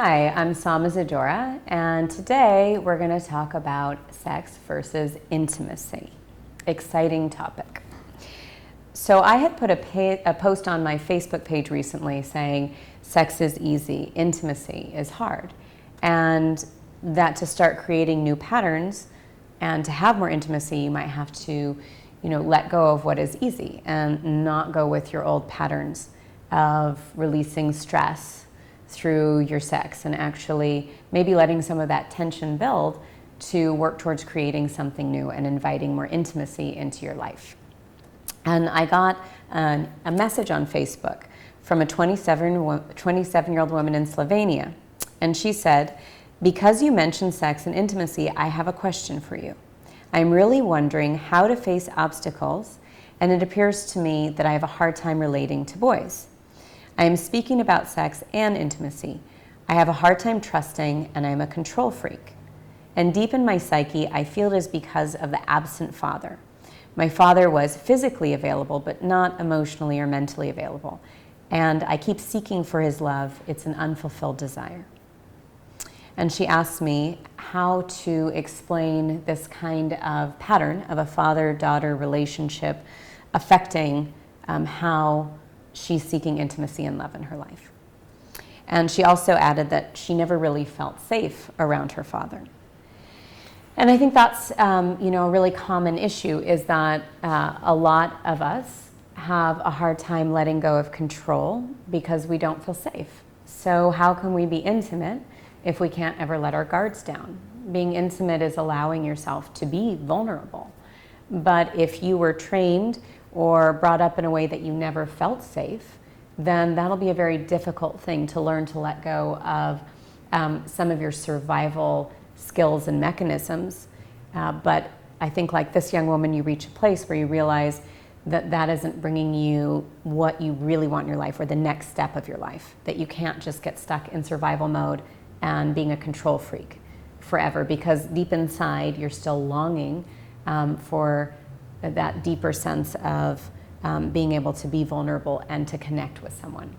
Hi, I'm Sama Zadora, and today we're going to talk about sex versus intimacy. Exciting topic. So I had put a post on my Facebook page recently saying sex is easy, intimacy is hard, and that to start creating new patterns and to have more intimacy, you might have to, let go of what is easy and not go with your old patterns of releasing stress through your sex and actually maybe letting some of that tension build to work towards creating something new and inviting more intimacy into your life. And I got a message on Facebook from a 27-year-old woman in Slovenia. And she said, "Because you mentioned sex and intimacy, I have a question for you. I'm really wondering how to face obstacles, and it appears to me that I have a hard time relating to boys. I am speaking about sex and intimacy. I have a hard time trusting, and I am a control freak. And deep in my psyche, I feel it is because of the absent father. My father was physically available, but not emotionally or mentally available. And I keep seeking for his love. It's an unfulfilled desire." And she asked me how to explain this kind of pattern of a father-daughter relationship affecting how she's seeking intimacy and love in her life. And she also added that she never really felt safe around her father. And I think that's a really common issue, is that a lot of us have a hard time letting go of control because we don't feel safe. So how can we be intimate if we can't ever let our guards down? Being intimate is allowing yourself to be vulnerable. But if you were trained or brought up in a way that you never felt safe, then that'll be a very difficult thing to learn to let go of some of your survival skills and mechanisms. But I think, like this young woman, you reach a place where you realize that that isn't bringing you what you really want in your life or the next step of your life, that you can't just get stuck in survival mode and being a control freak forever, because deep inside you're still longing for that deeper sense of being able to be vulnerable and to connect with someone.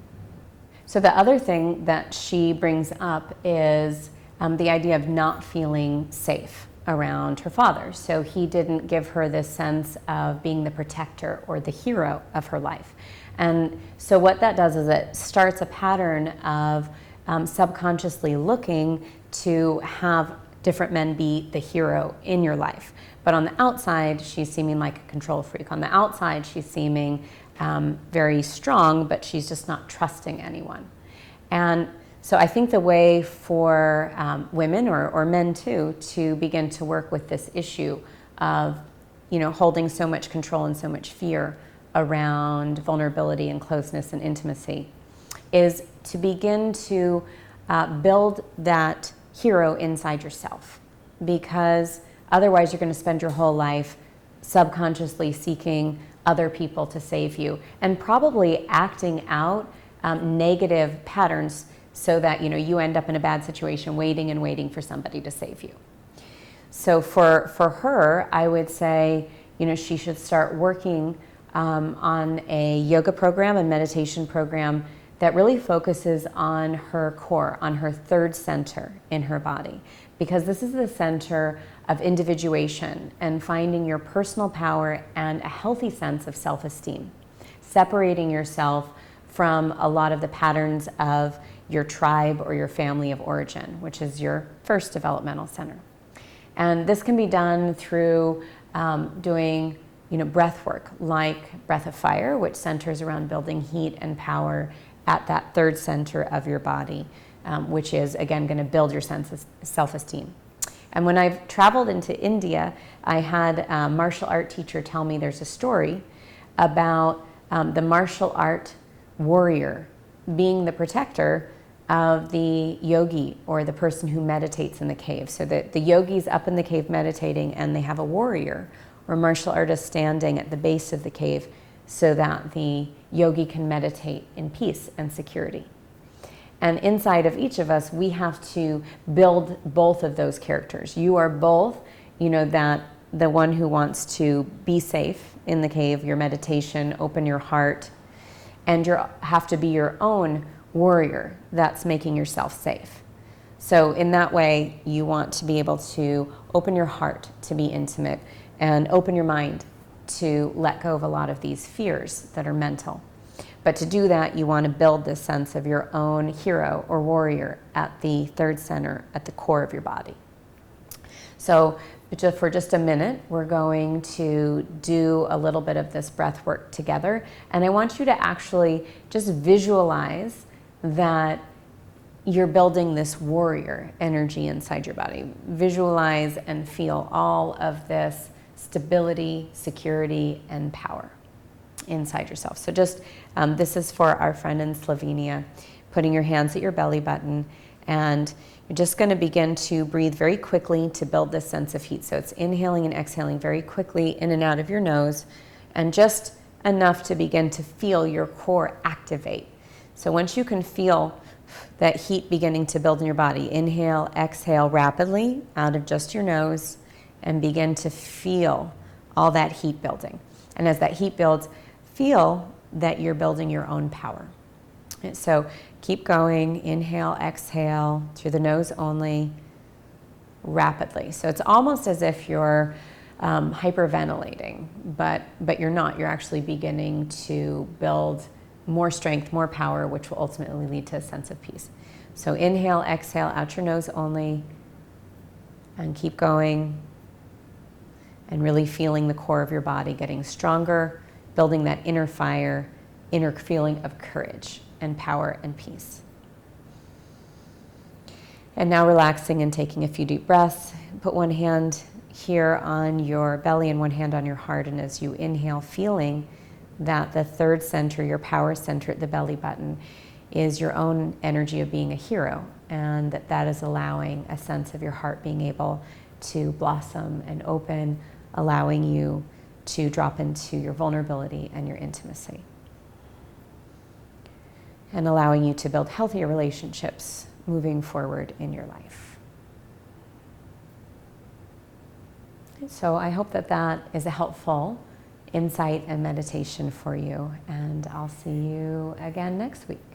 So the other thing that she brings up is the idea of not feeling safe around her father. So he didn't give her this sense of being the protector or the hero of her life. And so what that does is it starts a pattern of subconsciously looking to have different men be the hero in your life. But on the outside, she's seeming like a control freak. On the outside, she's seeming very strong, but she's just not trusting anyone. And so I think the way for women or men too to begin to work with this issue of holding so much control and so much fear around vulnerability and closeness and intimacy is to begin to build that hero inside yourself, because otherwise you're going to spend your whole life subconsciously seeking other people to save you and probably acting out negative patterns so that you end up in a bad situation waiting and waiting for somebody to save you. So for her, I would say she should start working on a yoga program and meditation program that really focuses on her core, on her third center in her body, because this is the center of individuation and finding your personal power and a healthy sense of self-esteem, separating yourself from a lot of the patterns of your tribe or your family of origin, which is your first developmental center. And this can be done through doing breath work, like Breath of Fire, which centers around building heat and power at that third center of your body, which is, again, going to build your sense of self-esteem. And when I've traveled into India, I had a martial art teacher tell me there's a story about the martial art warrior being the protector of the yogi or the person who meditates in the cave. So that the yogi's up in the cave meditating, and they have a warrior or martial artist standing at the base of the cave so that the yogi can meditate in peace and security. And inside of each of us, we have to build both of those characters. You are both, that the one who wants to be safe in the cave, your meditation, open your heart, and you have to be your own warrior that's making yourself safe. So in that way, you want to be able to open your heart to be intimate and open your mind to let go of a lot of these fears that are mental. But to do that, you want to build this sense of your own hero or warrior at the third center, at the core of your body. So for just a minute, we're going to do a little bit of this breath work together. And I want you to actually just visualize that you're building this warrior energy inside your body. Visualize and feel all of this stability, security, and power inside yourself. So just, this is for our friend in Slovenia, putting your hands at your belly button, and you're just going to begin to breathe very quickly to build this sense of heat. So it's inhaling and exhaling very quickly in and out of your nose, and just enough to begin to feel your core activate. So once you can feel that heat beginning to build in your body, inhale, exhale rapidly out of just your nose, and begin to feel all that heat building. And as that heat builds, feel that you're building your own power. And so keep going, inhale, exhale, through the nose only, rapidly. So it's almost as if you're hyperventilating, but you're not. You're actually beginning to build more strength, more power, which will ultimately lead to a sense of peace. So inhale, exhale, out your nose only, and keep going, and really feeling the core of your body getting stronger, building that inner fire, inner feeling of courage and power and peace. And now relaxing and taking a few deep breaths. Put one hand here on your belly and one hand on your heart, and as you inhale, feeling that the third center, your power center at the belly button, is your own energy of being a hero, and that is allowing a sense of your heart being able to blossom and open, allowing you to drop into your vulnerability and your intimacy, and allowing you to build healthier relationships moving forward in your life. So I hope that that is a helpful insight and meditation for you, and I'll see you again next week.